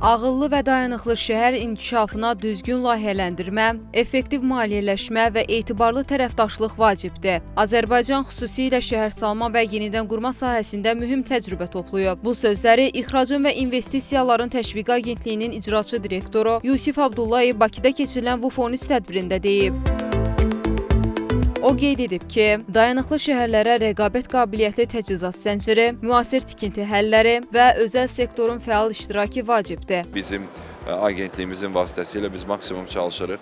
Ağıllı və dayanıqlı şəhər inkişafına düzgün layihələndirmə, effektiv maliyyələşmə və etibarlı tərəfdaşlıq vacibdir. Azərbaycan xüsusilə şəhərsalma və yenidən qurma sahəsində mühüm təcrübə toplayıb. Bu sözləri İxracın və İnvestisiyaların Təşviqi Agentliyinin icraçı direktoru Yusif Abdullayev Bakıda keçirilən WUFONÜS tədbirində deyib. O qeyd edib ki, dayanıqlı şəhərlərə rəqabət qabiliyyətli təchizat zənciri, müasir tikinti həlləri və özəl sektorun fəal iştirakı vacibdir. Bizim agentliyimizin vasitəsilə biz maksimum çalışırıq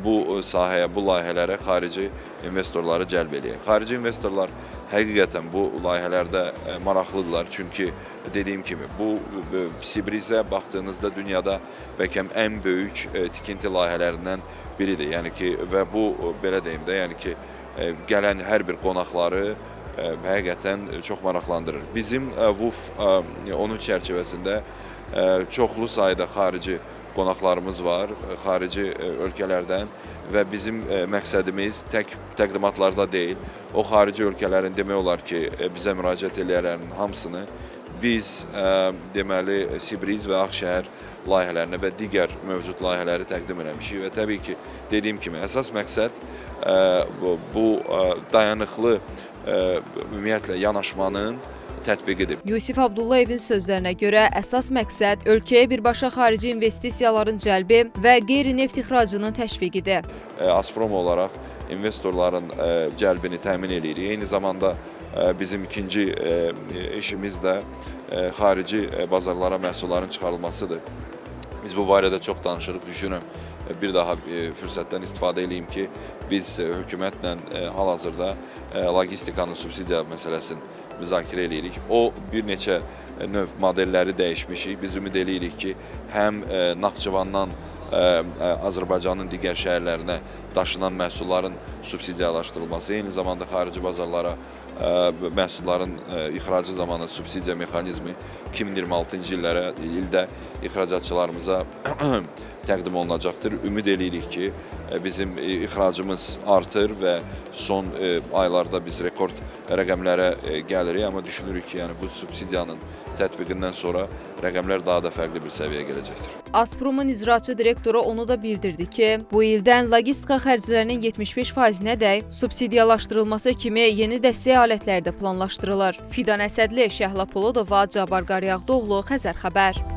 bu sahəyə, bu layihələrə xarici investorları cəlb eləyək. Xarici investorlar həqiqətən bu layihələrdə maraqlıdırlar. Çünki dediyim kimi, bu Sibrizə baxdığınızda dünyada bəlkə ən böyük tikinti layihələrindən biridir. Yəni ki, və bu, belə deyim də, yəni ki, gələn hər bir qonaqları həqiqətən çox maraqlandırır. Bizim WUF onun çərçivəsində çoxlu sayda xarici qonaqlarımız var, xarici ölkələrdən və bizim məqsədimiz tək təqdimatlarda deyil, o xarici ölkələrin demək olar ki, bizə müraciət edənlərin hamısını biz deməli Sibriz və Ağşəhər layihələrini və digər mövcud layihələri təqdim eləmişik və təbii ki, dediyim kimi, əsas məqsəd bu dayanıqlı ümumiyyətlə yanaşmanın tətbiqidir. Yusif Abdullayevin sözlərinə görə əsas məqsəd ölkəyə birbaşa xarici investisiyaların cəlbi və qeyri-neft ixracının təşviqidir. Azprom olaraq investorların cəlbini təmin edirik. Eyni zamanda bizim ikinci işimiz də xarici bazarlara məhsulların çıxarılmasıdır. Biz bu barədə çox danışırıq, düşünürəm. Bir daha fürsətdən istifadə edeyim ki, biz hökumətlə hal-hazırda logistikanın subsidiya məsələsini müzakirə edirik. O bir neçə növ modelləri dəyişmişik. Biz ümid edirik ki, həm Naxçıvandan Azərbaycanın digər şəhərlərinə daşınan məhsulların subsidiyalaşdırılması, eyni zamanda xarici bazarlara məhsulların ixracı zamanı subsidiya mexanizmi 2026-cı ildə ixracatçılarımıza təqdim olunacaqdır. Ümid edirik ki, bizim ixracımız artır və son aylarda biz rekord rəqəmlərə gəlirik, amma düşünürük ki, yəni bu subsidiyanın tətbiqindən sonra rəqəmlər daha da fərqli bir səviyyəyə gələcəkdir. Azpromun icraçı direktoru onu da bildirdi ki, bu ildən logistika xərclərinin 75%-nədək subsidiyalaşdırılması kimi yeni dəstək alətləri də planlaşdırılır. Fidan Əsədli, Şəhla Polodova, Cabar Qaryağdıoğlu, Xəzər xəbər.